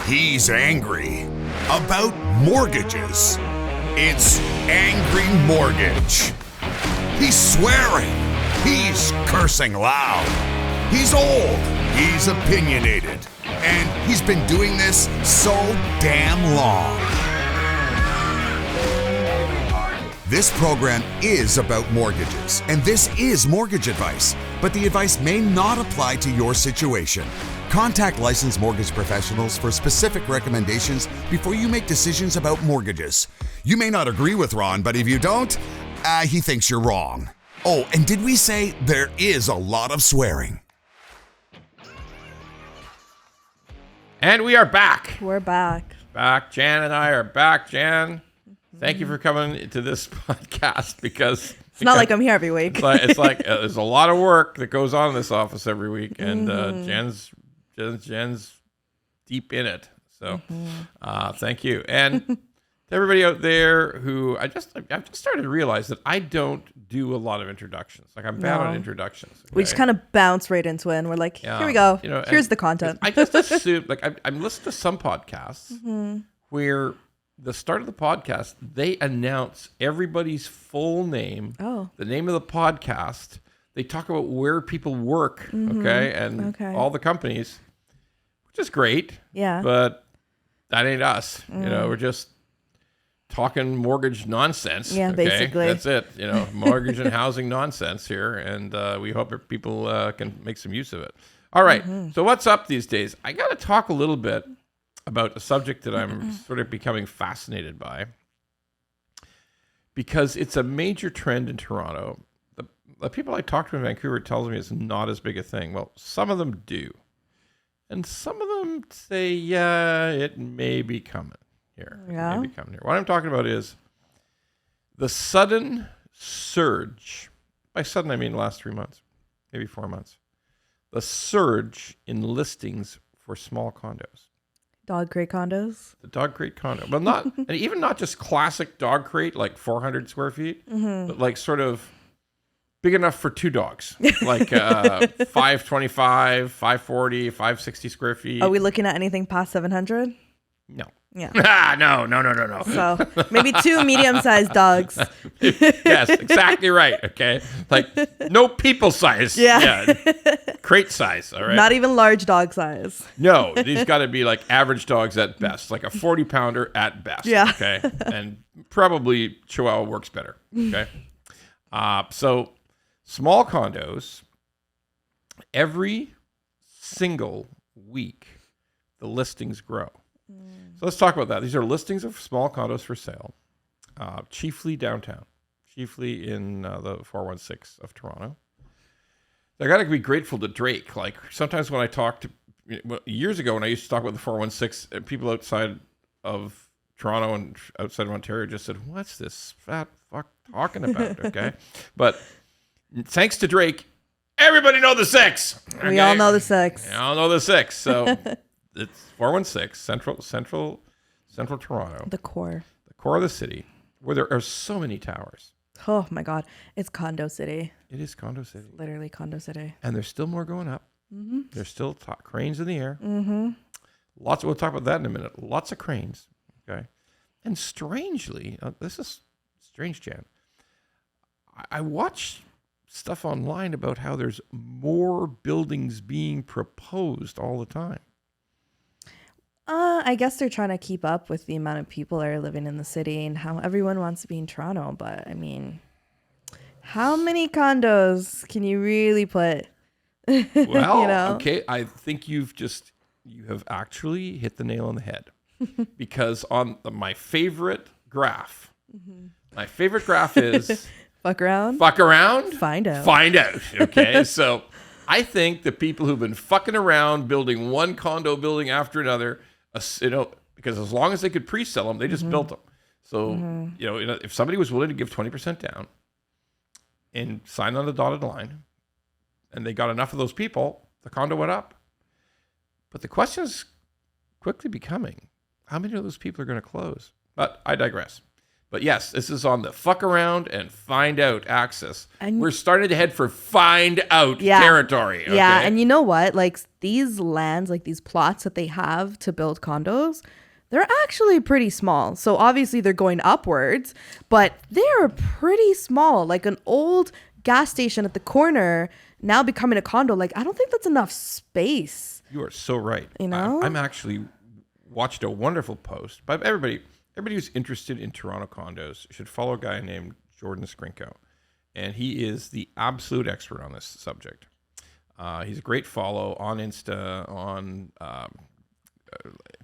He's angry about mortgages. It's Angry Mortgage. He's swearing. He's cursing loud. He's old. He's opinionated. And he's been doing this so damn long. This program is about mortgages, and this is mortgage advice, but the advice may not apply to your situation. Contact licensed mortgage professionals for specific recommendations before you make decisions about mortgages. You may not agree with Ron, but if you don't, he thinks you're wrong. Oh, and did we say there is a lot of swearing? And we are back. We're back. Jan and I are back. Jan, thank you for coming to this podcast because it's not like I'm here every week. it's like there's a lot of work that goes on in this office every week, and Jen's deep in it. So thank you. And to everybody out there who I've just started to realize that I don't do a lot of introductions. Like I'm bad on introductions. Okay? We just kind of bounce right into it and we're like, here we go. Here's the content. I just assume, like I'm listening to some podcasts where the start of the podcast, they announce everybody's full name, the name of the podcast. They talk about where people work, and all the companies, which is great. Yeah. But that ain't us. We're just talking mortgage nonsense. Yeah, basically. That's it. Mortgage and housing nonsense here. And we hope that people can make some use of it. All right. So what's up these days? I got to talk a little bit about a subject that I'm sort of becoming fascinated by because it's a major trend in Toronto. The people I talk to in Vancouver tells me it's not as big a thing. Well, some of them do. And some of them say, yeah, it may be coming here. Yeah. It may be coming here. What I'm talking about is the sudden surge. By sudden, I mean the last 3 months, maybe 4 months. The surge in listings for small condos. Dog crate condos? The dog crate condo. Well, and even not just classic dog crate, like 400 square feet, but like sort of big enough for 2 dogs, like 525, 540, 560 square feet. Are we looking at anything past 700? No. Yeah. No. So maybe 2 medium-sized dogs. Yes, exactly right. Okay. Like no people size. Yeah. Crate size. All right. Not even large dog size. No, these got to be like average dogs at best, like a 40-pounder at best. Yeah. Okay. And probably Chihuahua works better. Okay. So small condos, every single week, the listings grow. So let's talk about that. These are listings of small condos for sale, chiefly downtown, chiefly in the 416 of Toronto. I got to be grateful to Drake. Like sometimes when I talk to, years ago when I used to talk about the 416, people outside of Toronto and outside of Ontario just said, what's this fat fuck talking about? Okay. But thanks to Drake, everybody know the 6. Okay? We all know the 6. We all know the 6. So it's 416 Central Toronto. The core of the city, where there are so many towers. Oh my God, it's Condo City. It is Condo City. It's literally Condo City. And there's still more going up. There's still cranes in the air. We'll talk about that in a minute. Lots of cranes. Okay. And strangely, this is strange, Jan. I watch stuff online about how there's more buildings being proposed all the time. I guess they're trying to keep up with the amount of people that are living in the city and how everyone wants to be in Toronto. But I mean, how many condos can you really put? Well, okay. I think you have actually hit the nail on the head because on my favorite graph, is fuck around, find out. Okay. So I think the people who've been fucking around building one condo building after another, because as long as they could pre-sell them, they just built them. So, if somebody was willing to give 20% down and sign on the dotted line and they got enough of those people, the condo went up. But the question is quickly becoming, how many of those people are going to close? But I digress. But yes, this is on the fuck around and find out axis. And we're starting to head for find out territory. Okay? Yeah, and you know what? Like these lands, like these plots that they have to build condos, they're actually pretty small. So obviously they're going upwards, but they're pretty small. Like an old gas station at the corner now becoming a condo. Like I don't think that's enough space. You are so right. You know? I'm actually watched a wonderful post by everybody who's interested in Toronto condos should follow a guy named Jordan Skrinko. And he is the absolute expert on this subject. He's a great follow on Insta, on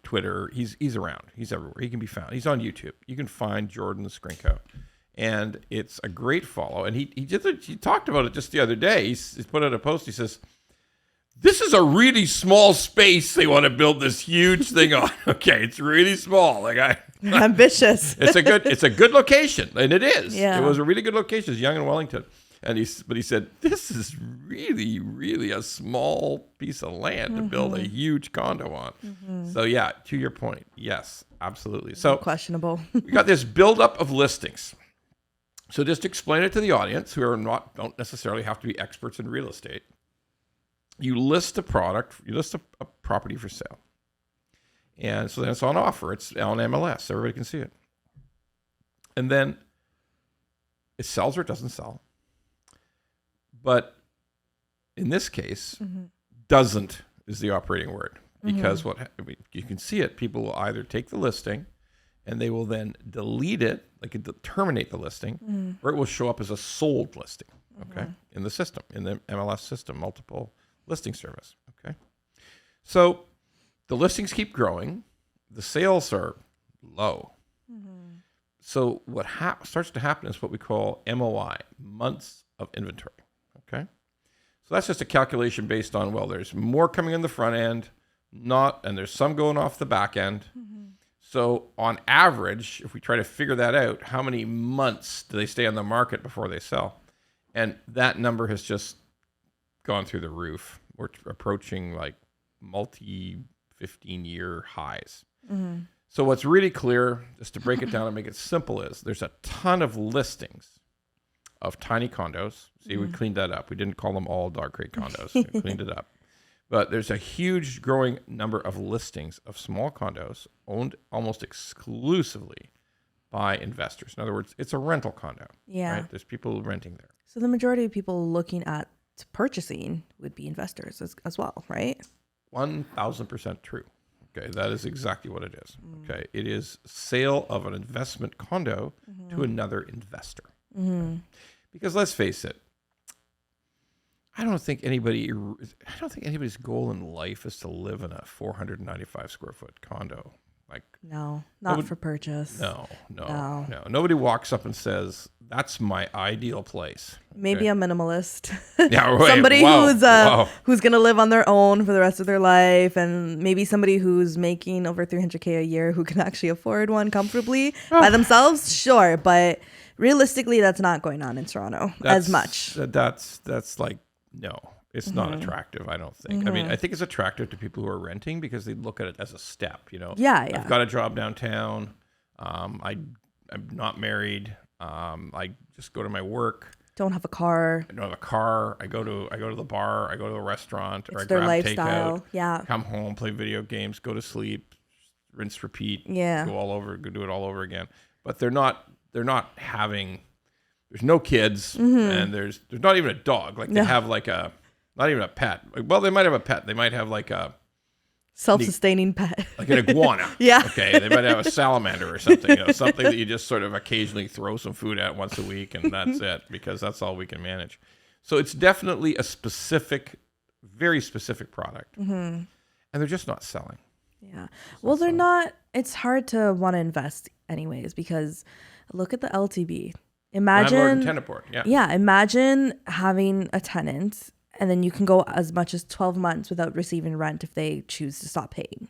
Twitter. He's around. He's everywhere. He can be found. He's on YouTube. You can find Jordan Skrinko. And it's a great follow. And he talked about it just the other day. He's put out a post. He says, this is a really small space they want to build this huge thing on. Okay, it's really small. Like ambitious. It's a good location, and it is. Yeah. It was a really good location. It's Yonge and Wellington. And he said, this is really, really a small piece of land to build a huge condo on. So yeah, to your point, yes, absolutely. So questionable. We got this buildup of listings. So just to explain it to the audience who don't necessarily have to be experts in real estate. You list a product, you list a property for sale. And so then it's on offer. It's on MLS. Everybody can see it. And then it sells or it doesn't sell. But in this case, doesn't is the operating word. Because you can see it. People will either take the listing and they will then delete it, like terminate the listing, or it will show up as a sold listing, okay, in the system, in the MLS system, multiple listing service. Okay. So the listings keep growing. The sales are low. So what starts to happen is what we call MOI, months of inventory. Okay. So that's just a calculation based on, well, there's more coming in the front end, and there's some going off the back end. So on average, if we try to figure that out, how many months do they stay on the market before they sell? And that number has just gone through the roof. We're approaching like multi 15-year highs. So what's really clear, just to break it down and make it simple, is there's a ton of listings of tiny condos. See, we cleaned that up. We didn't call them all dog crate condos. We cleaned it up. But there's a huge growing number of listings of small condos owned almost exclusively by investors. In other words, it's a rental condo. Yeah. Right? There's people renting there. So the majority of people looking at purchasing would be investors as well, right? 1,000% true. Okay, that is exactly what it is. Okay, it is sale of an investment condo to another investor. Because let's face it, I don't think anybody's goal in life is to live in a 495 square foot condo. Like, no, not for purchase. No. Nobody walks up and says, "That's my ideal place." Okay? Maybe a minimalist. Yeah, right. Somebody who's gonna live on their own for the rest of their life, and maybe somebody who's making over $300K a year who can actually afford one comfortably by themselves. Sure, but realistically, that's not going on in Toronto as much. That's like, no. It's not attractive, I don't think. I mean, I think it's attractive to people who are renting because they look at it as a step, you know? Yeah. I've got a job downtown. I'm not married. I just go to my work. Don't have a car. I don't have a car. I go to the bar. I go to a restaurant. Or I their grab lifestyle. takeout. Yeah. Come home, play video games, go to sleep, rinse, repeat. Yeah. Go do it all over again. But they're not having. There's no kids, and there's not even a dog. Like they have like not even a pet. Well, they might have a pet. They might have like a self-sustaining pet, like an iguana. Yeah. Okay. They might have a salamander or something. Something that you just sort of occasionally throw some food at once a week, and that's it, because that's all we can manage. So it's definitely a very specific product, and they're just not selling. Yeah. Well, they're not. It's hard to want to invest anyways, because look at the LTB. Imagine landlord and tenant board. Yeah. Yeah. Imagine having a tenant, and then you can go as much as 12 months without receiving rent if they choose to stop paying.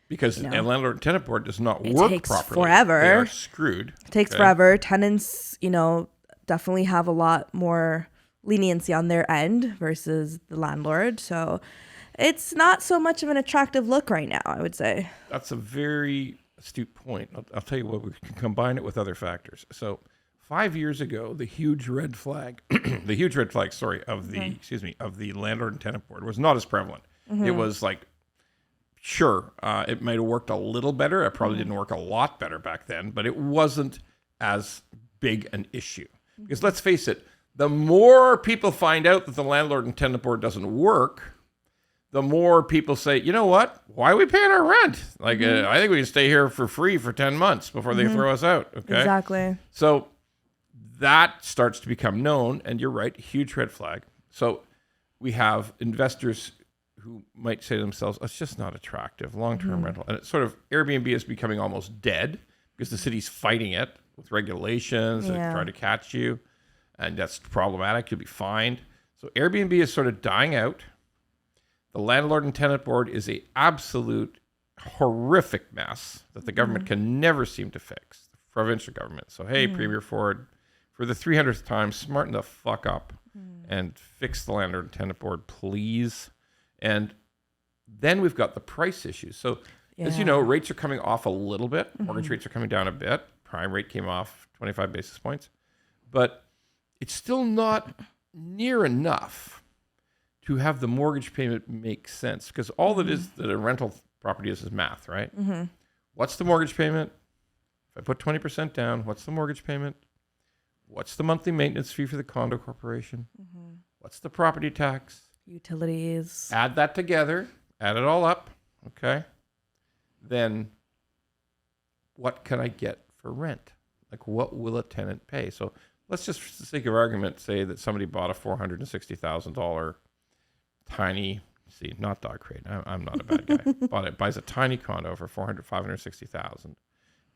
Because a landlord and tenant board does not work properly. It takes forever. They are screwed. It takes forever. Tenants, definitely have a lot more leniency on their end versus the landlord. So it's not so much of an attractive look right now, I would say. That's a very astute point. I'll tell you what, we can combine it with other factors. So 5 years ago, the huge red flag, of the landlord and tenant board was not as prevalent. It was like, sure, it might have worked a little better. It probably didn't work a lot better back then, but it wasn't as big an issue. Because let's face it, the more people find out that the landlord and tenant board doesn't work, the more people say, you know what? Why are we paying our rent? Like, I think we can stay here for free for 10 months before they throw us out. Okay. Exactly. So that starts to become known, and you're right, huge red flag. So we have investors who might say to themselves, it's just not attractive, long-term rental. And it's sort of, Airbnb is becoming almost dead because the city's fighting it with regulations that try to catch you. And that's problematic. You'll be fined. So Airbnb is sort of dying out. The landlord and tenant board is a absolute horrific mess that the government can never seem to fix. The provincial government. So, hey, Premier Ford, for the 300th time, smarten the fuck up and fix the landlord and tenant board, please. And then we've got the price issues. So, as you know, rates are coming off a little bit. Mortgage rates are coming down a bit. Prime rate came off 25 basis points. But it's still not near enough to have the mortgage payment make sense. Because all that is that a rental property is math, right? What's the mortgage payment? If I put 20% down, what's the mortgage payment? What's the monthly maintenance fee for the condo corporation? What's the property tax? Utilities. Add that together, add it all up, okay? Then what can I get for rent? Like, what will a tenant pay? So let's just, for the sake of argument, say that somebody bought a $460,000 tiny, not dog crate. I'm not a bad guy. Buys a tiny condo for $560,000,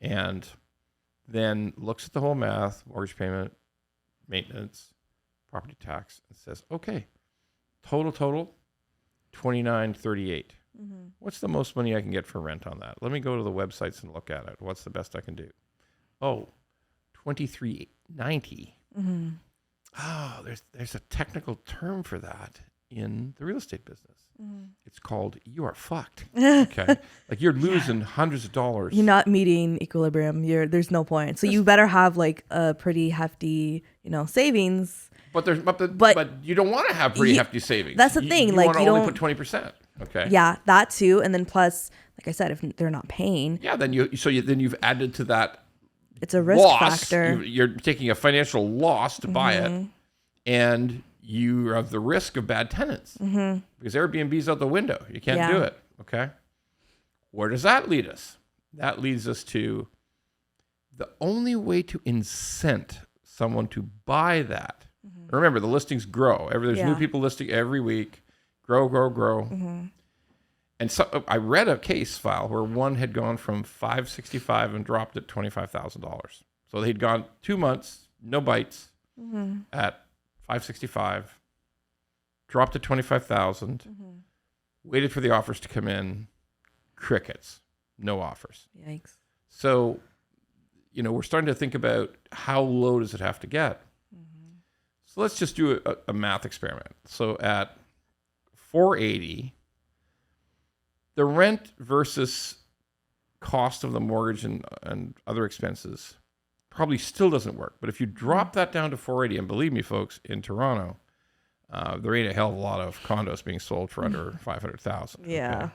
and then looks at the whole math, mortgage payment, maintenance, property tax, and says, okay, total, $29.38. What's the most money I can get for rent on that? Let me go to the websites and look at it. What's the best I can do? Oh, $23.90. Oh, there's a technical term for that in the real estate business. It's called you are fucked. Okay, like you're losing hundreds of dollars. You're not meeting equilibrium. There's no point. So you better have like a pretty hefty, savings. But you don't want to have pretty hefty savings. That's the thing. You like want to you only don't put 20%. Okay. Yeah, that too, and then plus, like I said, if they're not paying. Yeah, then you've added to that. It's a risk factor. You're taking a financial loss to buy it, and you have the risk of bad tenants because Airbnb's out the window. You can't do it. Okay. Where does that lead us? That leads us to the only way to incent someone to buy that. Remember, the listings grow. There's new people listing every week. Grow. And so I read a case file where one had gone from $565 and dropped at $25,000. So they'd gone 2 months, no bites, at $565, dropped to $25,000, waited for the offers to come in, crickets, no offers. Yikes. So, we're starting to think about how low does it have to get? So let's just do a math experiment. So at $480, the rent versus cost of the mortgage and other expenses probably still doesn't work. But if you drop that down to $480, and believe me, folks, in Toronto, there ain't a hell of a lot of condos being sold for under $500,000. Yeah. Okay?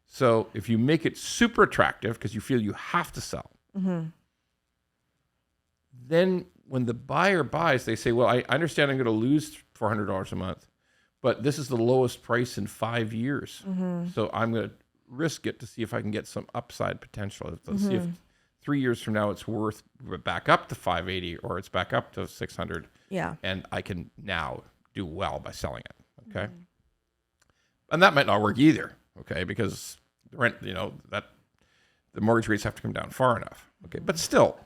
So if you make it super attractive because you feel you have to sell, then when the buyer buys, they say, well, I understand I'm going to lose $400 a month, but this is the lowest price in 5 years. So I'm going to risk it to see if I can get some upside potential. Let's see if 3 years from now it's worth back up to $580 or it's back up to $600. Yeah. And I can now do well by selling it. Okay. And that might not work either. Okay. Because the rent, that the mortgage rates have to come down far enough. Okay. But still,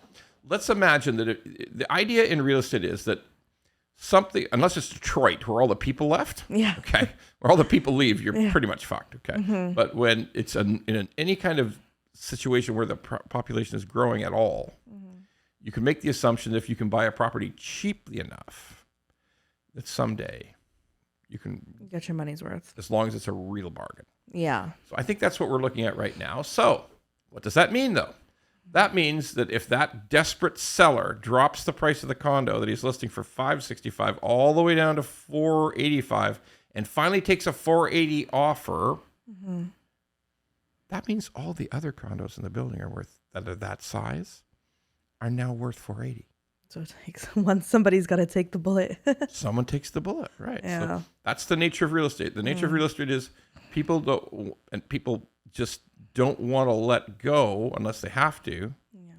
let's imagine that the idea in real estate is that something, unless it's Detroit where all the people left, okay, where all the people leave, you're pretty much fucked, okay? But when it's in any kind of situation where the population is growing at all, you can make the assumption that if you can buy a property cheaply enough, that someday you can get your money's worth, as long as it's a real bargain. Yeah. So I think that's what we're looking at right now. So what does that mean, though? That means that if that desperate seller drops the price of the condo that he's listing for $565 all the way down to $485 and finally takes a $480 offer, that means all the other condos in the building that are that size are now worth $480. So it takes somebody's got to take the bullet. Someone takes the bullet, right? Yeah. So that's the nature of real estate. The nature of real estate is people just don't want to let go unless they have to. Yeah.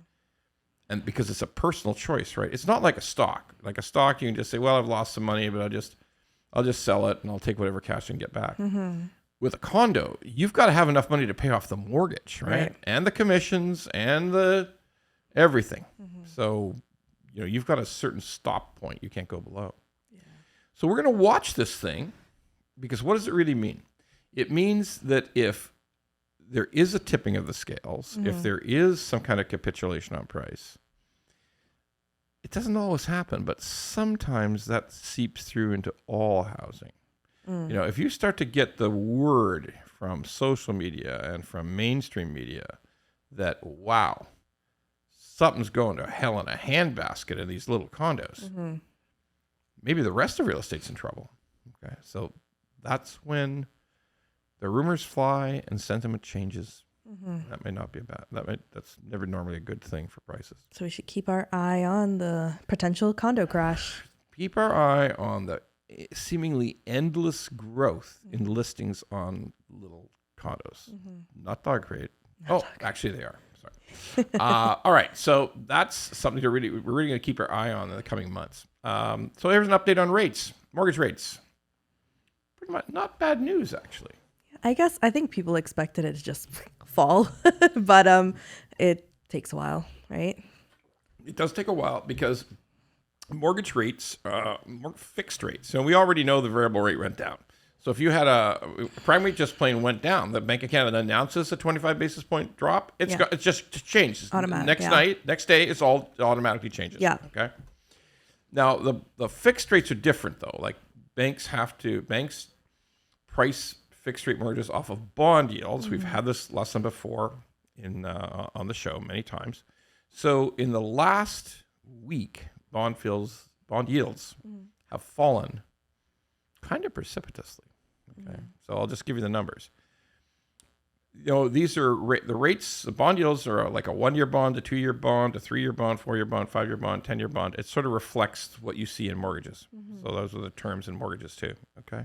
And because it's a personal choice, right? It's not like a stock. Like a stock, you can just say, well, I've lost some money, but I'll just sell it and I'll take whatever cash I can get back. With a condo, you've got to have enough money to pay off the mortgage, right? And the commissions and the everything. So, you've got a certain stop point you can't go below. Yeah. So we're going to watch this thing because what does it really mean? It means that if there is a tipping of the scales, if there is some kind of capitulation on price, it doesn't always happen, but sometimes that seeps through into all housing. If you start to get the word from social media and from mainstream media that, wow, something's going to hell in a handbasket in these little condos, maybe the rest of real estate's in trouble. Okay, so that's when the rumors fly and sentiment changes. That may not be that's never normally a good thing for prices. So we should keep our eye on the potential condo crash. Keep our eye on the seemingly endless growth in listings on little condos. Not dog crate. Actually they are. Sorry. All right. So that's something we're really going to keep our eye on in the coming months. So here's an update on rates, mortgage rates. Pretty much not bad news, actually. I think people expected it to just fall, but it takes a while, right? It does take a while because mortgage rates, fixed rates. So we already know the variable rate went down. So if you had a prime rate just plain went down, the Bank of Canada announces a 25 basis point drop. It's just changed. Automatic. Next day, it automatically changes. Yeah. Okay. Now the fixed rates are different though. Like banks price fixed rate mortgages off of bond yields. We've had this lesson before on the show many times. So in the last week, bond yields have fallen kind of precipitously. Okay, so I'll just give you the numbers. These are the rates. The bond yields are like a 1-year bond, a 2-year bond, a 3-year bond, 4-year bond, 5-year bond, 10-year bond. It sort of reflects what you see in mortgages. So those are the terms in mortgages too. Okay,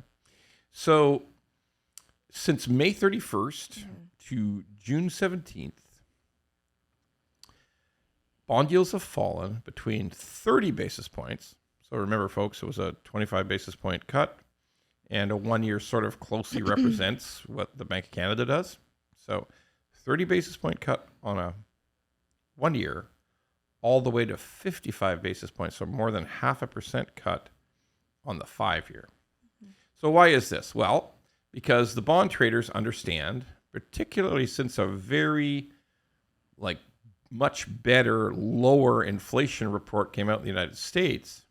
so since May 31st to June 17th, bond yields have fallen between 30 basis points. So remember, folks, it was a 25 basis point cut, and a 1 year sort of closely represents what the Bank of Canada does. So 30 basis point cut on a 1 year, all the way to 55 basis points, so more than 0.5% cut on the 5 year. So why is this? Well, because the bond traders understand, particularly since a very much better lower inflation report came out in the United States,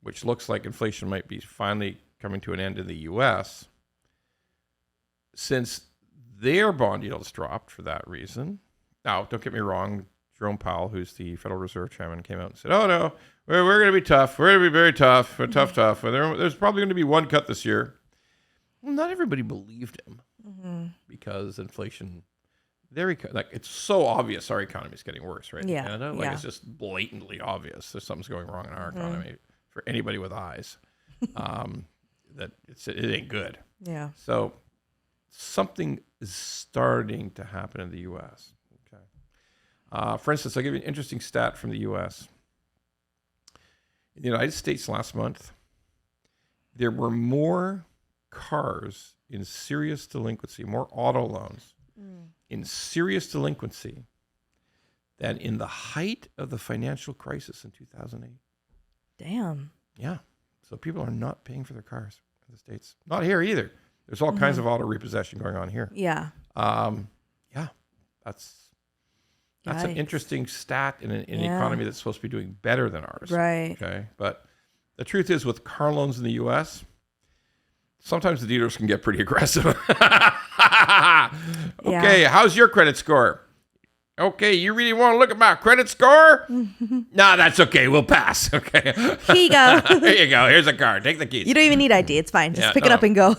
which looks like inflation might be finally coming to an end in the U.S., since their bond yields dropped for that reason. Now, don't get me wrong, Jerome Powell, who's the Federal Reserve Chairman, came out and said, oh, no, we're going to be tough. We're going to be very tough. We're tough. There's probably going to be one cut this year. Well, not everybody believed him because inflation, it's so obvious our economy is getting worse, right? Yeah. In Canada. It's just blatantly obvious there's something's going wrong in our economy for anybody with eyes. That it ain't good. Yeah. So something is starting to happen in the U.S. Okay. For instance, I'll give you an interesting stat from the U.S. In the United States last month, there were more cars in serious delinquency, more auto loans in serious delinquency than in the height of the financial crisis in 2008. Damn. Yeah. So people are not paying for their cars in the States. Not here either. There's all kinds of auto repossession going on here. Yeah. Yeah. That's an interesting stat in an economy that's supposed to be doing better than ours. Right. Okay. But the truth is, with car loans in the U.S., sometimes the dealers can get pretty aggressive. Okay, how's your credit score? Okay, you really want to look at my credit score? Nah, that's okay. We'll pass. Okay. Here you go. Here you go. Here's a card. Take the keys. You don't even need ID. It's fine. Just pick it up and go.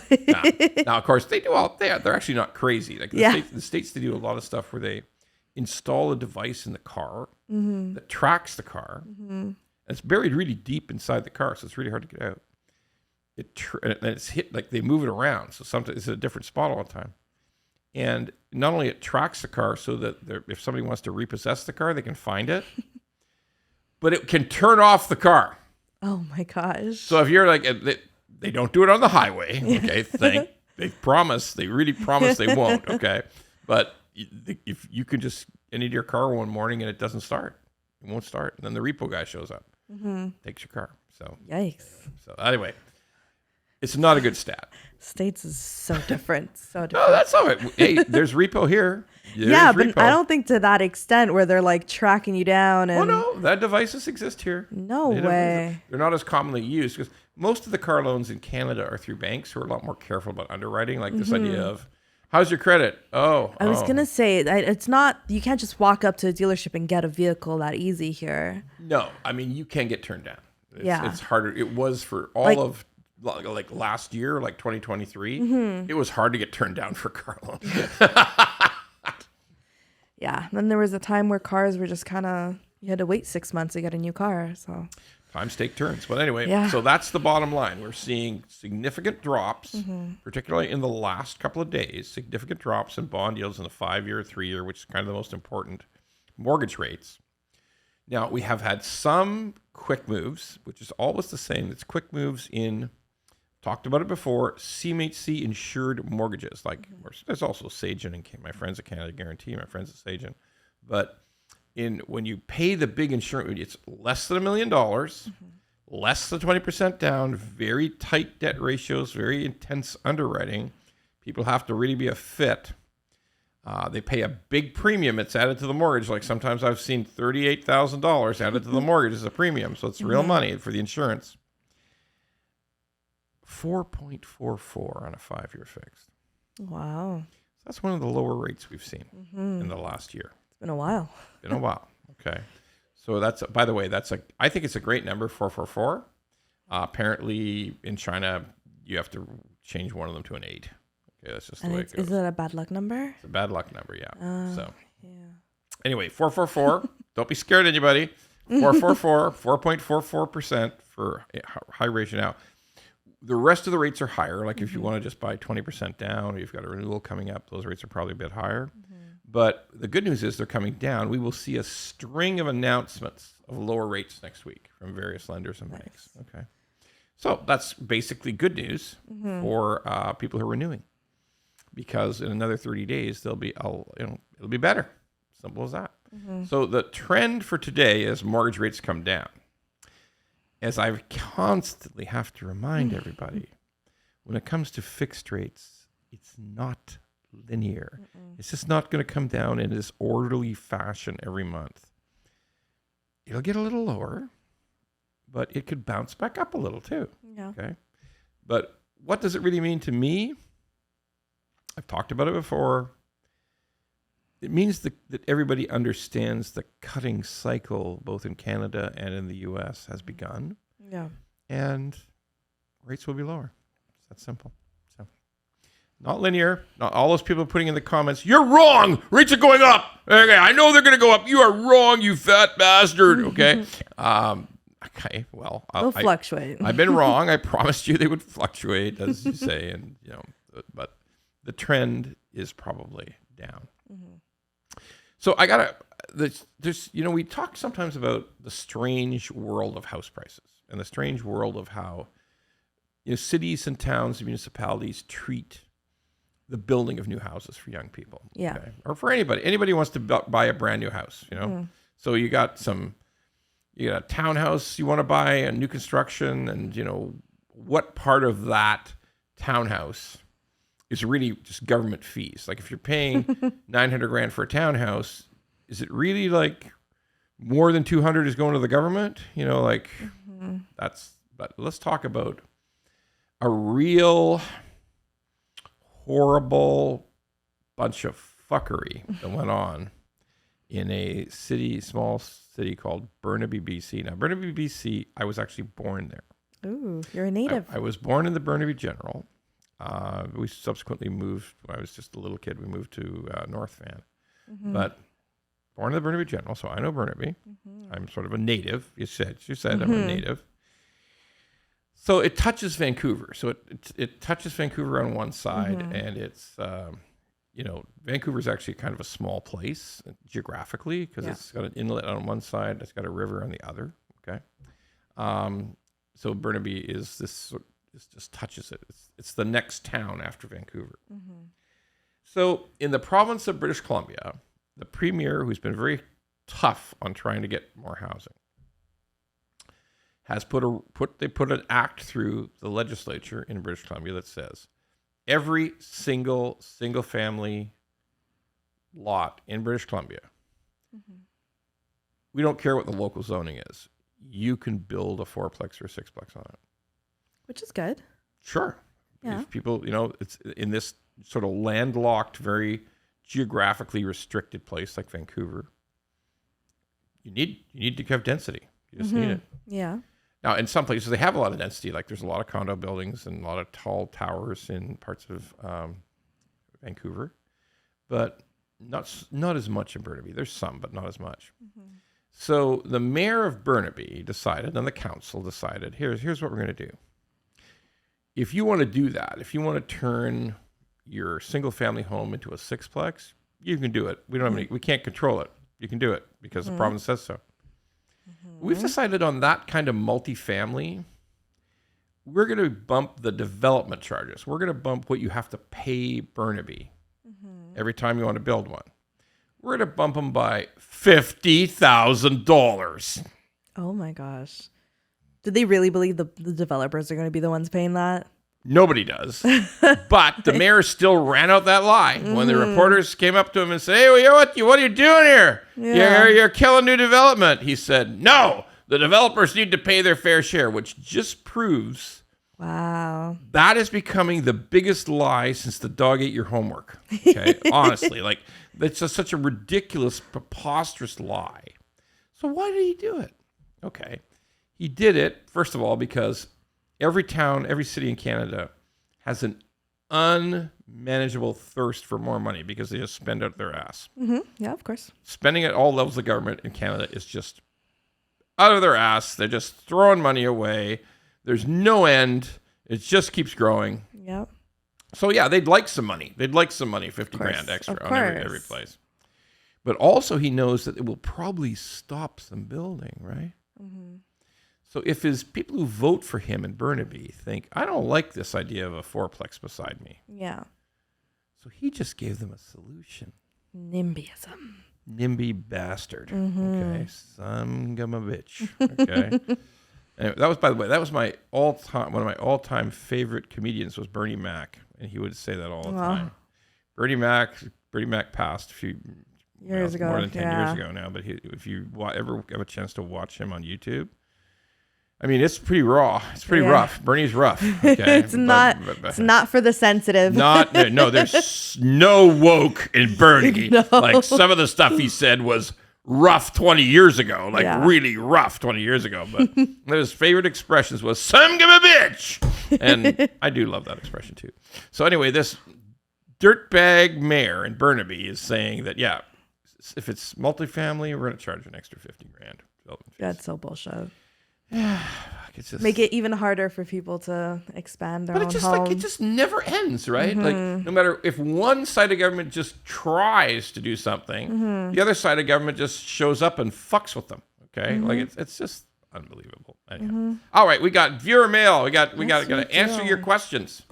Now, of course, they do all. They're actually not crazy. Like the states, they do a lot of stuff where they install a device in the car that tracks the car. And it's buried really deep inside the car, so it's really hard to get out. And it's hit, like they move it around, so sometimes it's at a different spot all the time. And not only it tracks the car so that if somebody wants to repossess the car, they can find it, but it can turn off the car. Oh my gosh. So if you're like, they don't do it on the highway, okay? They really promise they won't, okay? But if you can just get into your car one morning and it doesn't start, it won't start. And then the repo guy shows up, takes your car. So yikes. So anyway, it's not a good stat. States is so different. So different. No, that's all right. Hey, there's repo here. But I don't think to that extent where they're like tracking you down. And... Oh, no. That devices exist here. No way. They're not as commonly used because most of the car loans in Canada are through banks who are a lot more careful about underwriting. Like this idea of, how's your credit? I was going to say, it's not, you can't just walk up to a dealership and get a vehicle that easy here. No. I mean, you can get turned down. It's harder. It was for all of like last year, like 2023, it was hard to get turned down for car loans. Yeah. Then there was a time where cars were just kind of, you had to wait 6 months to get a new car. So times take turns. But anyway, so that's the bottom line. We're seeing significant drops, particularly in the last couple of days, significant drops in bond yields in the 5-year, 3-year, which is kind of the most important mortgage rates. Now, we have had some quick moves, which is always the same. It's quick moves in, talked about it before, CMHC insured mortgages. Like there's also Sagen and my friends at Canada Guarantee, my friends at Sagen. But when you pay the big insurance, it's less than $1 million, less than 20% down, very tight debt ratios, very intense underwriting. People have to really be a fit. They pay a big premium. It's added to the mortgage. Like sometimes I've seen $38,000 added to the mortgage as a premium. So it's real money for the insurance. 4.44 on a 5-year fixed. Wow. So that's one of the lower rates we've seen in the last year. It's been a while. Okay. So by the way, I think it's a great number, 444. Apparently in China, you have to change one of them to an 8. Okay, that's just the way it goes. Is it a bad luck number? It's a bad luck number, yeah. Anyway, 444. Don't be scared, anybody. 444, 4.44% for high ratio. Now, the rest of the rates are higher. Like if you want to just buy 20% down, or you've got a renewal coming up, those rates are probably a bit higher. But the good news is they're coming down. We will see a string of announcements of lower rates next week from various lenders and banks. Okay, so that's basically good news for people who are renewing. Because in another 30 days, it'll be better. Simple as that. So the trend for today is mortgage rates come down. As I constantly have to remind everybody, when it comes to fixed rates, it's not linear. It's just not going to come down in this orderly fashion every month. It'll get a little lower, but it could bounce back up a little too. Yeah. Okay. But what does it really mean to me? I've talked about it before. It means that everybody understands the cutting cycle, both in Canada and in the U.S., has begun. Yeah. And rates will be lower. It's that simple. So, not linear. Not all those people putting in the comments, you're wrong. Rates are going up. Okay, I know they're going to go up. You are wrong, you fat bastard. Okay. Okay. Well, they'll fluctuate. I've been wrong. I promised you they would fluctuate, as you say, and but the trend is probably down. So we talk sometimes about the strange world of house prices and the strange world of how cities and towns and municipalities treat the building of new houses for young people. Yeah. Okay? Or for anybody who wants to buy a brand new house, So you got a townhouse you want to buy, a new construction, and what part of that townhouse is really just government fees. Like if you're paying $900,000 for a townhouse, is it really like more than 200 is going to the government? But let's talk about a real horrible bunch of fuckery that went on in a small city called Burnaby, BC. Now, Burnaby, BC, I was actually born there. Ooh, you're a native. I was born in the Burnaby General. We subsequently moved, when I was just a little kid, we moved to North Van. But born in the Burnaby General, so I know Burnaby. I'm sort of a native. You said I'm a native. So it touches Vancouver. So it touches Vancouver on one side, and it's, Vancouver's actually kind of a small place geographically because it's got an inlet on one side, it's got a river on the other. Okay. So Burnaby is this just touches it. It's the next town after Vancouver. So in the province of British Columbia, the premier, who's been very tough on trying to get more housing, has put an act through the legislature in British Columbia that says every single family lot in British Columbia, we don't care what the local zoning is, you can build a 4-plex or a 6-plex on it. Which is good. Sure. Yeah. If people, it's in this sort of landlocked, very geographically restricted place like Vancouver, you need to have density. You just need it. Yeah. Now, in some places, they have a lot of density. Like there's a lot of condo buildings and a lot of tall towers in parts of Vancouver, but not as much in Burnaby. There's some, but not as much. So the mayor of Burnaby decided, and the council decided, here's what we're going to do. If you want to do that, if you want to turn your single-family home into a 6-plex, you can do it. We don't have we can't control it. You can do it because the province says so. We've decided on that kind of multifamily, we're going to bump the development charges. We're going to bump what you have to pay Burnaby every time you want to build one. We're going to bump them by $50,000. Oh my gosh. Did they really believe the developers are going to be the ones paying that? Nobody does. But the mayor still ran out that lie. When the reporters came up to him and said, hey, what are you doing here? You're killing new development. He said, no, the developers need to pay their fair share, which just proves that is becoming the biggest lie since the dog ate your homework. Okay, honestly, like that's just such a ridiculous, preposterous lie. So why did he do it? Okay, he did it, first of all, because every town, every city in Canada has an unmanageable thirst for more money because they just spend out their ass. Yeah, of course. Spending at all levels of government in Canada is just out of their ass. They're just throwing money away. There's no end. It just keeps growing. Yep. So yeah, they'd like some money. 50 grand extra on every place. But also he knows that it will probably stop some building, right? So if his people who vote for him in Burnaby think, I don't like this idea of a 4-plex beside me. Yeah. So he just gave them a solution. NIMBYism. NIMBY bastard. Okay. Son of a bitch. Okay. Anyway, that was, by the way, one of my all-time favorite comedians was Bernie Mac. And he would say that all the time. Bernie Mac passed a few years ago. More than 10 years ago now. But if you ever have a chance to watch him on YouTube, I mean, it's pretty raw. It's pretty rough. Bernie's rough. Okay? It's not for the sensitive. No, there's no woke in Bernie. No. Like some of the stuff he said was rough 20 years ago, really rough 20 years ago. But his favorite expressions was "son of a bitch," and I do love that expression too. So anyway, this dirtbag mayor in Burnaby is saying that if it's multifamily, we're going to charge an extra 50 grand. That's so bullshit. Just, make it even harder for people to expand their own home. Like it just never ends, right? Like no matter if one side of government just tries to do something, the other side of government just shows up and fucks with them. Okay, like it's just unbelievable. Anyhow. All right, we got viewer mail. We got to answer your questions.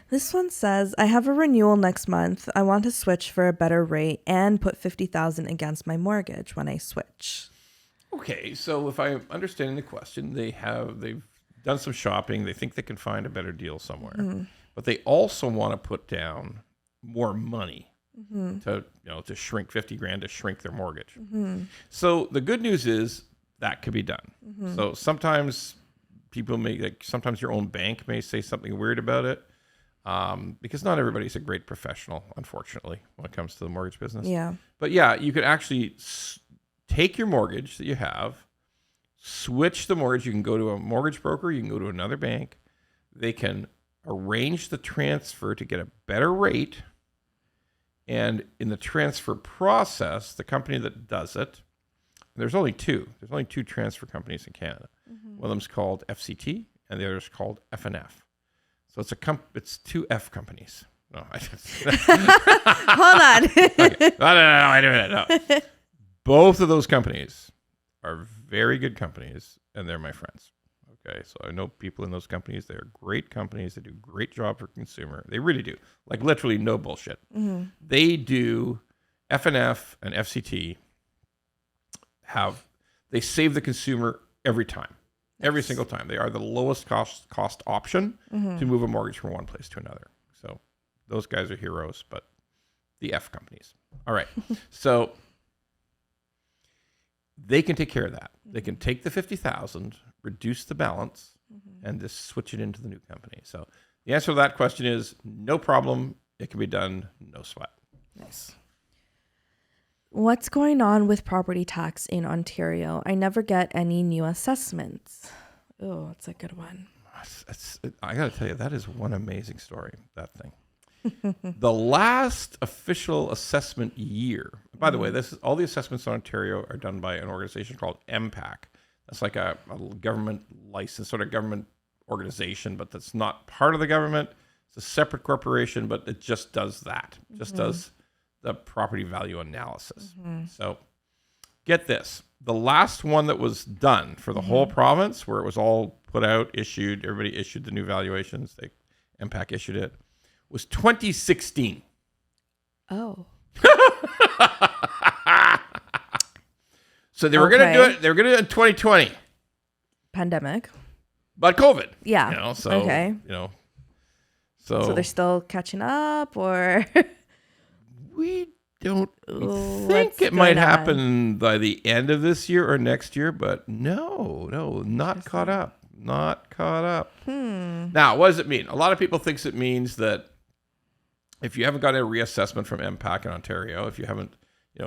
This one says, I have a renewal next month. I want to switch for a better rate and put $50,000 against my mortgage when I switch. Okay, so if I'm understanding the question, they've done some shopping. They think they can find a better deal somewhere, but they also want to put down more money to shrink 50 grand to shrink their mortgage. So the good news is that could be done. So sometimes sometimes your own bank may say something weird about it. because not everybody's a great professional, unfortunately, when it comes to the mortgage business. Yeah. But yeah, you could actually take your mortgage that you have, switch the mortgage. You can go to a mortgage broker. You can go to another bank. They can arrange the transfer to get a better rate. And in the transfer process, the company that does it, there's only two. There's only two transfer companies in Canada. One of them's called FCT, and the other is called F&F. So it's two F companies. No, I just Hold on. okay. No. Both of those companies are very good companies, and they're my friends. Okay, so I know people in those companies. They're great companies. They do a great job for consumer. They really do. Like literally no bullshit. They do. F&F and FCT they save the consumer every time. Every single time. They are the lowest cost option to move a mortgage from one place to another. So those guys are heroes, but the F companies. All right. So they can take care of that. They can take the $50,000, reduce the balance, and just switch it into the new company. So the answer to that question is no problem. It can be done. No sweat. Nice. What's going on with property tax in Ontario? I never get any new assessments. Oh, it's a good one. I got to tell you, that is one amazing story, that thing. The last official assessment year, by the way, all the assessments in Ontario are done by an organization called MPAC. That's like a government license, sort of government organization, but that's not part of the government. It's a separate corporation, but it just does that. It just does the property value analysis. So get this. The last one that was done for the whole province, where it was all put out, issued, everybody issued the new valuations, MPAC issued it, was 2016. Oh. So they were going to do it. They were going to do it in 2020. Pandemic. But COVID. Yeah. So So they're still catching up, or we think it might happen by the end of this year or next year, but no, not caught up. Not caught up. Now, what does it mean? A lot of people think it means that if you haven't got a reassessment from MPAC in Ontario, if you haven't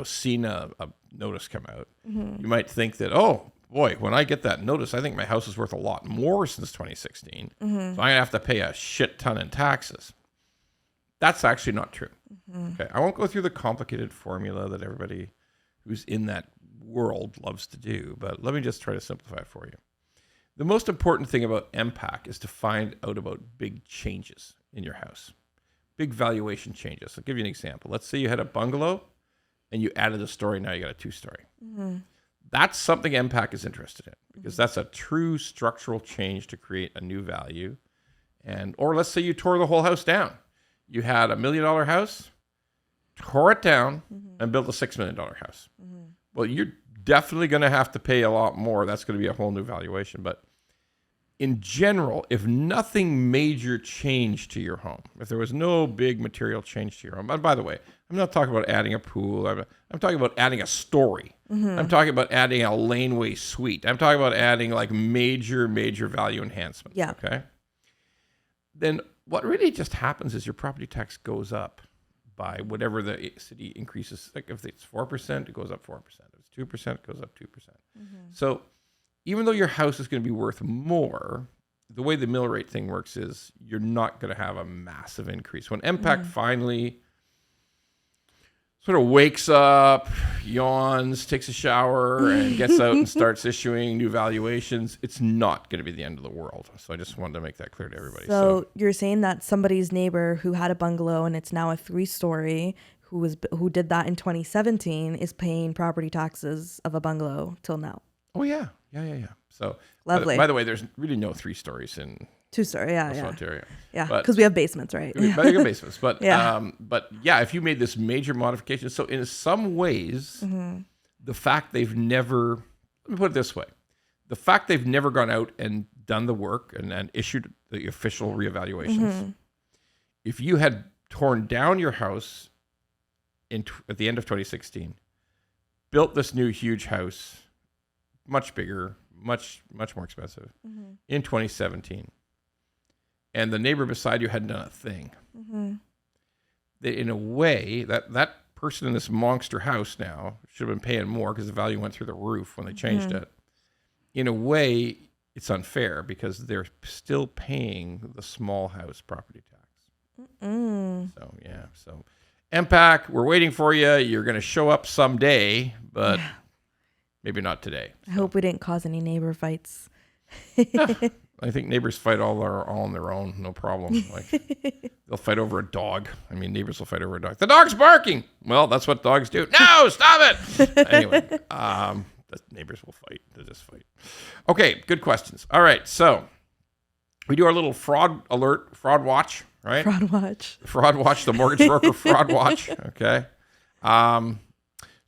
seen a notice come out, you might think that, oh boy, when I get that notice, I think my house is worth a lot more since 2016. So I'm gonna have to pay a shit ton in taxes. That's actually not true. Okay, I won't go through the complicated formula that everybody who's in that world loves to do, but let me just try to simplify it for you. The most important thing about MPAC is to find out about big changes in your house, big valuation changes. I'll give you an example. Let's say you had a bungalow and you added a story, now you got a two-story. That's something MPAC is interested in, because that's a true structural change to create a new value. Or let's say you tore the whole house down. You had $1 million house, tore it down, and built a $6 million house. Well, you're definitely going to have to pay a lot more. That's going to be a whole new valuation. But in general, if nothing major changed to your home, if there was no big material change to your home, and by the way, I'm not talking about adding a pool. I'm talking about adding a story. I'm talking about adding a laneway suite. I'm talking about adding like major value enhancements. Yeah. Okay. Then what really just happens is your property tax goes up by whatever the city increases. Like if it's 4%, it goes up 4%. If it's 2%, it goes up 2%. So even though your house is going to be worth more, the way the mill rate thing works is you're not going to have a massive increase. When MPAC finally sort of wakes up, yawns, takes a shower, and gets out and starts issuing new valuations, it's not going to be the end of the world. So I just wanted to make that clear to everybody. So you're saying that somebody's neighbor who had a bungalow and it's now a 3-story, who did that in 2017, is paying property taxes of a bungalow till now. Oh yeah. So lovely. By the way, there's really no 3 stories in 2-story, yeah. Ontario. Yeah, because we have basements, right? We have basements, but Yeah. If you made this major modification, so in some ways, the fact they've never, let me put it this way, the fact they've never gone out and done the work and issued the official reevaluations, if you had torn down your house at the end of 2016, built this new huge house, much bigger, much more expensive, in 2017, and the neighbor beside you hadn't done a thing. In a way, that person in this monster house now should have been paying more because the value went through the roof when they changed it. In a way, it's unfair because they're still paying the small house property tax. So, yeah. So, MPAC, we're waiting for you. You're going to show up someday, but maybe not today. I hope we didn't cause any neighbor fights. I think neighbors fight all on their own, no problem. Like they'll fight over a dog. I mean, neighbors will fight over a dog. The dog's barking. Well, that's what dogs do. No, stop it. Anyway, the neighbors will fight. They'll just fight. Okay, good questions. All right, so we do our little fraud alert, fraud watch, right? Fraud watch, the mortgage broker fraud watch. Okay.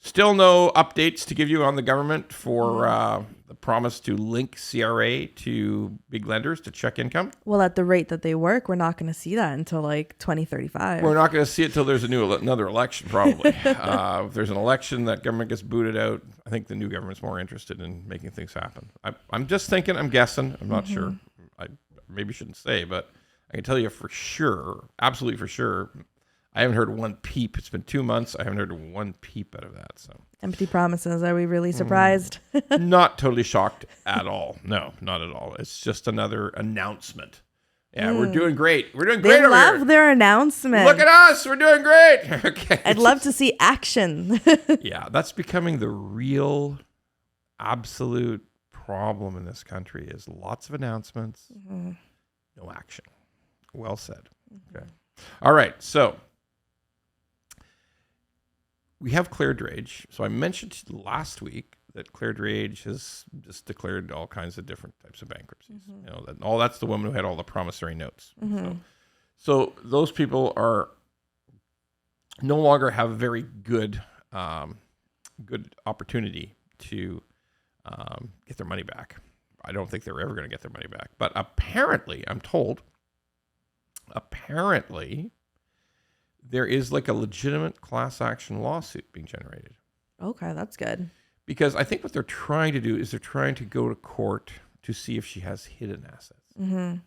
Still no updates to give you on the government for the promise to link CRA to big lenders to check income. Well, at the rate that they work, we're not going to see that until like 2035. We're not going to see it till there's another election, probably. If there's an election, that government gets booted out. I think the new government's more interested in making things happen. I'm just thinking, I'm guessing, I'm not sure. I maybe shouldn't say, but I can tell you for sure, absolutely for sure, I haven't heard one peep. It's been 2 months. I haven't heard one peep out of that. So empty promises. Are we really surprised? Not totally shocked at all. No, not at all. It's just another announcement. Yeah, we're doing great. We're doing great over here. They love their announcement. Look at us. We're doing great. Okay. I'd love to see action. Yeah, that's becoming the real, absolute problem in this country is lots of announcements, no action. Well said. Okay. All right, so we have Claire Drage. So I mentioned last week that Claire Drage has just declared all kinds of different types of bankruptcies. You know, that's the woman who had all the promissory notes. So those people are no longer have a very good opportunity to get their money back. I don't think they're ever going to get their money back. But apparently, I'm told, there is like a legitimate class action lawsuit being generated. Okay, that's good. Because I think what they're trying to do is they're trying to go to court to see if she has hidden assets.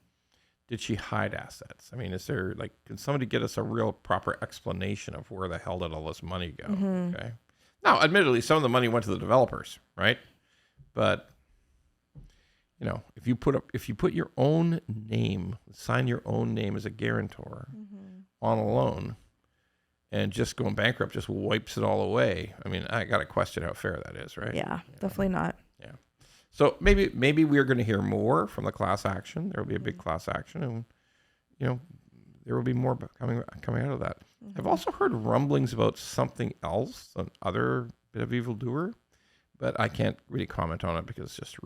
Did she hide assets? I mean, is there can somebody get us a real proper explanation of where the hell did all this money go? Okay. Now, admittedly, some of the money went to the developers, right? But if you put your own name, sign your own name as a guarantor on a loan, and just going bankrupt just wipes it all away. I mean, I got to question how fair that is, right? Yeah, definitely not. Yeah. So maybe we're going to hear more from the class action. There will be a big class action, and there will be more coming out of that. I've also heard rumblings about something else, another bit of evildoer, but I can't really comment on it because it's just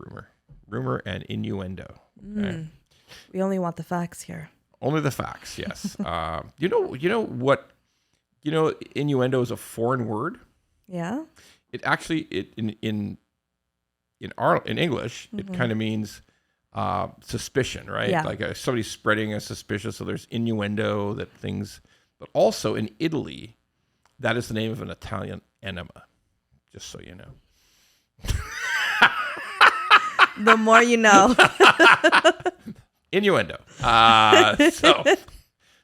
rumor and innuendo. Okay? We only want the facts here. Only the facts, yes. Innuendo is a foreign word. Yeah. It actually in English it kind of means suspicion, right? Yeah. Like somebody's spreading a suspicion, so there's innuendo that things. But also in Italy, that is the name of an Italian enema. Just so you know. The more you know. Innuendo.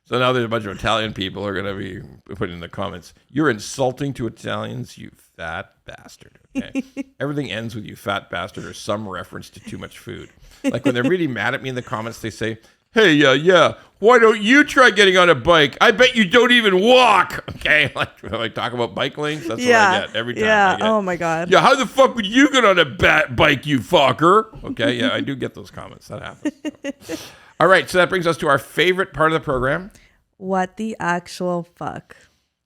So now there's a bunch of Italian people who are going to be putting in the comments, "You're insulting to Italians, you fat bastard." Okay? Everything ends with "you fat bastard" or some reference to too much food. Like when they're really mad at me in the comments, they say, "Hey, yeah, why don't you try getting on a bike? I bet you don't even walk." Okay, like when I talk about bike links, that's what I get every time. Yeah, oh my God. Yeah, how the fuck would you get on a bike, you fucker? Okay, yeah, I do get those comments. That happens. All right, so that brings us to our favorite part of the program. What the actual fuck?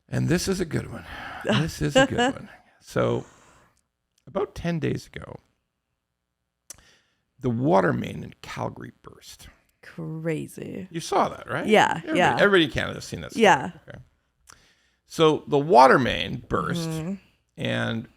And this is a good one. This is a good one. So about 10 days ago, the water main in Calgary burst. Crazy. You saw that, right? Yeah, Everybody in Canada has seen that story. Yeah. Okay. So the water main burst, and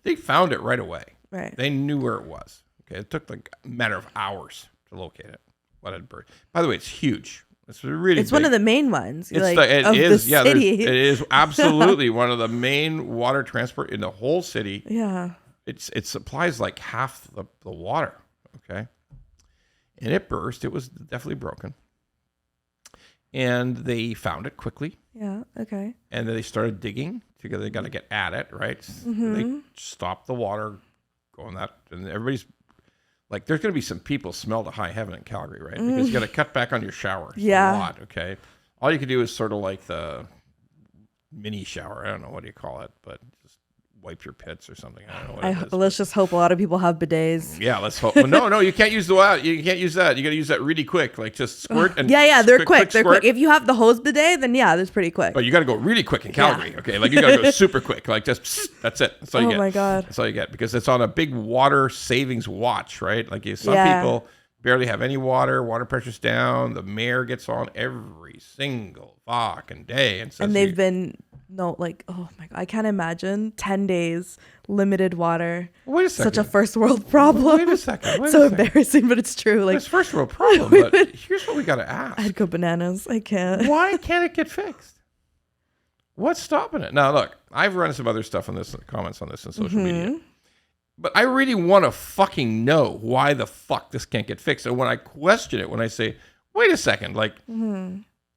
they found it right away. Right. They knew where it was. Okay. It took like a matter of hours to locate it. What had burst. By the way, it's huge. It's really It's big. One of the main ones. It is absolutely one of the main water transport in the whole city. Yeah. It supplies like half the water. Okay. And it burst. It was definitely broken. and they found it quickly. Yeah. Okay. And then they started digging together. They got to get at it, right? They stopped the water going that, and everybody's like, there's going to be some people smell to high heaven in Calgary, right? Because you got to cut back on your shower. Yeah. A lot, okay? All you can do is sort of like the mini shower. I don't know, what do you call it? But just wipe your pits or something. I don't know what it is. Let's just hope a lot of people have bidets. Yeah, let's hope. Well, no, you can't use you can't use that. You got to use that really quick, like just squirt and They're quick. They're squirt. quick. If you have the hose bidet, then that's pretty quick. But you got to go really quick in Calgary, okay? Like you got to go super quick, like just that's it. That's all you get. Oh my god, that's all you get because it's on a big water savings watch, right? Like some people barely have any water. Water pressure's down. The mayor gets on every single fucking day and says, and they've been. No, like, oh my god, I can't imagine 10 days, limited water. Wait a second. Such a first world problem. Wait a second. So embarrassing, but it's true. Like, it's first world problem, but here's what we got to ask. I'd go bananas. I can't. Why can't it get fixed? What's stopping it? Now, look, I've run some other stuff on this, comments on this on social media. But I really want to fucking know why the fuck this can't get fixed. And when I question it, when I say, wait a second, like,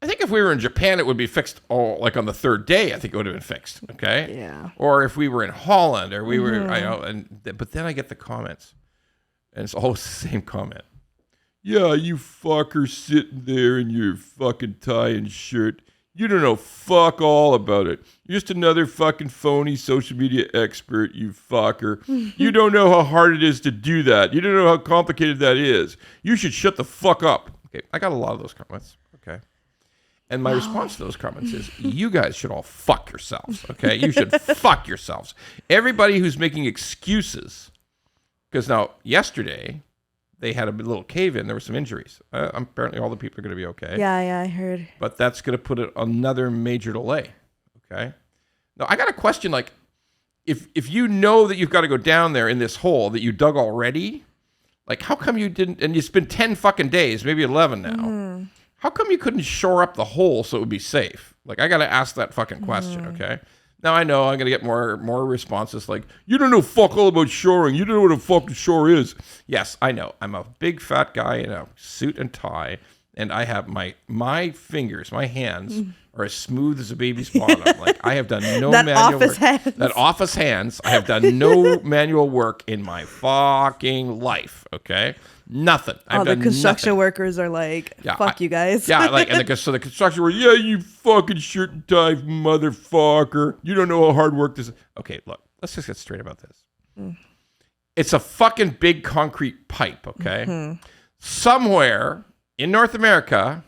I think if we were in Japan, it would be fixed all like on the third day. I think it would have been fixed. Okay. Yeah. Or if we were in Holland, or we were, but then I get the comments, and it's always the same comment. Yeah, you fucker sitting there in your fucking tie and shirt. You don't know fuck all about it. You're just another fucking phony social media expert, you fucker. You don't know how hard it is to do that. You don't know how complicated that is. You should shut the fuck up. Okay, I got a lot of those comments. Okay. And my response to those comments is, you guys should all fuck yourselves, okay? You should fuck yourselves. Everybody who's making excuses, because now, yesterday, they had a little cave-in. There were some injuries. Apparently, all the people are going to be okay. Yeah, I heard. But that's going to put another major delay, okay? Now, I got a question, like, if you know that you've got to go down there in this hole that you dug already, like, how come you didn't, and it's been 10 fucking days, maybe 11 now. How come you couldn't shore up the hole so it would be safe? Like, I got to ask that fucking question, okay? Now, I know I'm going to get more responses like, you don't know fuck all about shoring. You don't know what a fucking shore is. Yes, I know. I'm a big fat guy in a suit and tie, and I have my fingers, my hands are as smooth as a baby's bottom. Like, I have done no manual work. That office hands. I have done no manual work in my fucking life, okay? Nothing. All the construction workers are like, fuck you guys. Yeah, like, and so the construction workers, you fucking shirt and tie motherfucker. You don't know how hard work this is. Okay, look, let's just get straight about this. It's a fucking big concrete pipe, okay? Somewhere in North America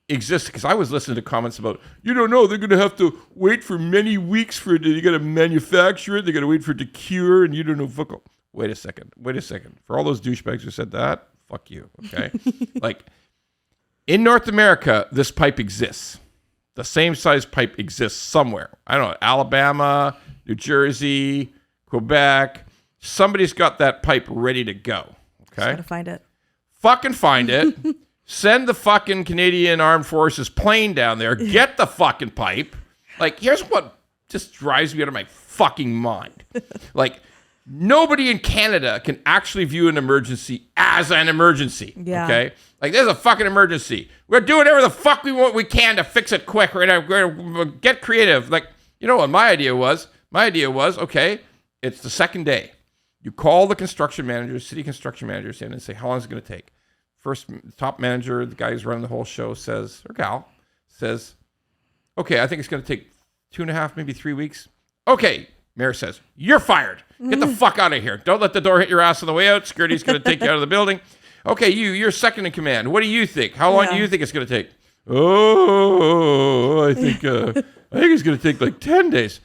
exists, because I was listening to comments about, you don't know, they're going to have to wait for many weeks for it. You got to manufacture it. They got to wait for it to cure, and you don't know fuck all. Wait a second. For all those douchebags who said that, fuck you, okay? Like, in North America, this pipe exists. The same size pipe exists somewhere. I don't know, Alabama, New Jersey, Quebec. Somebody's got that pipe ready to go, okay? Gotta find it. Fucking find it. Send the fucking Canadian Armed Forces plane down there. Get the fucking pipe. Like, here's what just drives me out of my fucking mind. Like, nobody in Canada can actually view an emergency as an emergency. Yeah. Okay? Like, there's a fucking emergency. We're doing whatever the fuck we can to fix it quick. We're gonna get creative. Like, you know what my idea was? My idea was, okay, it's the second day. You call the construction managers, city construction managers in and say, how long is it going to take? First, top manager, the guy who's running the whole show says, or gal, says, okay, I think it's going to take 2.5, maybe 3 weeks. Okay. Mayor says, you're fired. Get the fuck out of here. Don't let the door hit your ass on the way out. Security's going to take you out of the building. Okay, you're second in command. What do you think? How long do you think it's going to take? Oh, I think it's going to take like 10 days.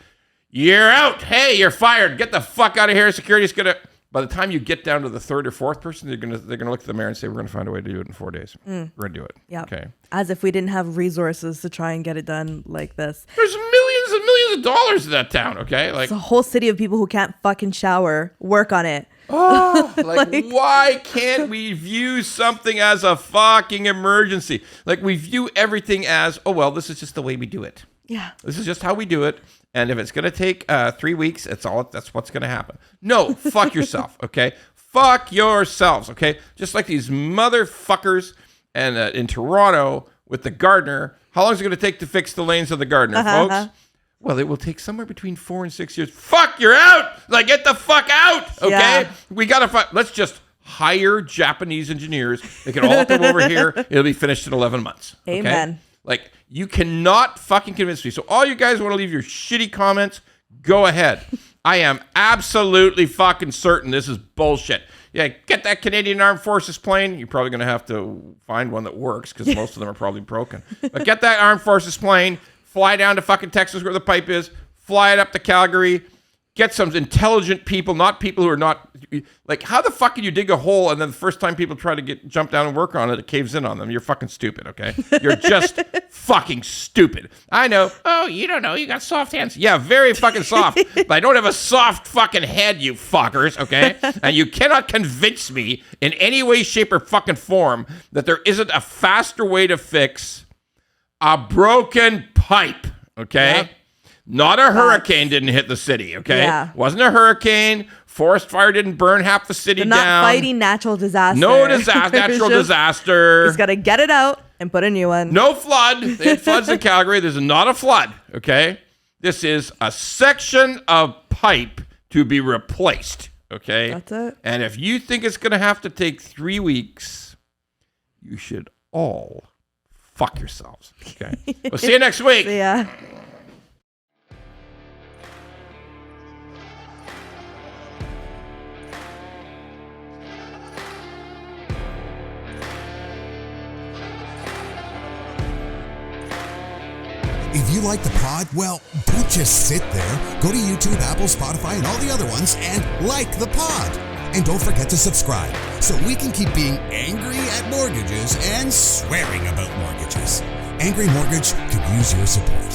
You're out. Hey, you're fired. Get the fuck out of here. Security's going to... By the time you get down to the third or fourth person, they're gonna look at the mayor and say, we're going to find a way to do it in 4 days. We're going to do it. Yeah. Okay. As if we didn't have resources to try and get it done like this. There's millions and millions of dollars in that town, okay? Like, it's a whole city of people who can't fucking shower. Work on it. Oh, like, why can't we view something as a fucking emergency? Like, we view everything as, oh, well, this is just the way we do it. Yeah. This is just how we do it. And if it's going to take 3 weeks, that's what's going to happen. No, fuck yourself, okay? Fuck yourselves, okay? Just like these motherfuckers and in Toronto with the gardener. How long is it going to take to fix the lanes of the gardener, folks? Well, it will take somewhere between 4 and 6 years. Fuck, you're out. Like, get the fuck out. Okay. Yeah. We got to let's just hire Japanese engineers. They can all come over here. It'll be finished in 11 months. Okay? Amen. Like, you cannot fucking convince me. So all you guys want to leave your shitty comments, go ahead. I am absolutely fucking certain this is bullshit. Yeah, get that Canadian Armed Forces plane. You're probably going to have to find one that works because most of them are probably broken. But get that Armed Forces plane, fly down to fucking Texas where the pipe is, fly it up to Calgary, get some intelligent people, not people who are not... Like, how the fuck can you dig a hole and then the first time people try to jump down and work on it, it caves in on them? You're fucking stupid, okay? You're just fucking stupid. I know. Oh, you don't know. You got soft hands. Yeah, very fucking soft. But I don't have a soft fucking head, you fuckers, okay? And you cannot convince me in any way, shape, or fucking form that there isn't a faster way to fix a broken pipe, okay? Yep. Not a hurricane didn't hit the city, okay? Yeah. Wasn't a hurricane. Forest fire didn't burn half the city down. They're not fighting natural disaster. No natural disaster. He's got to get it out and put a new one. No flood. They had floods in Calgary. There's not a flood, okay? This is a section of pipe to be replaced, okay? That's it. And if you think it's going to have to take 3 weeks, you should all fuck yourselves, okay? We'll see you next week. Yeah. If you like the pod, well, don't just sit there. Go to YouTube, Apple, Spotify, and all the other ones and like the pod. And don't forget to subscribe so we can keep being angry at mortgages and swearing about mortgages. Angry Mortgage could use your support.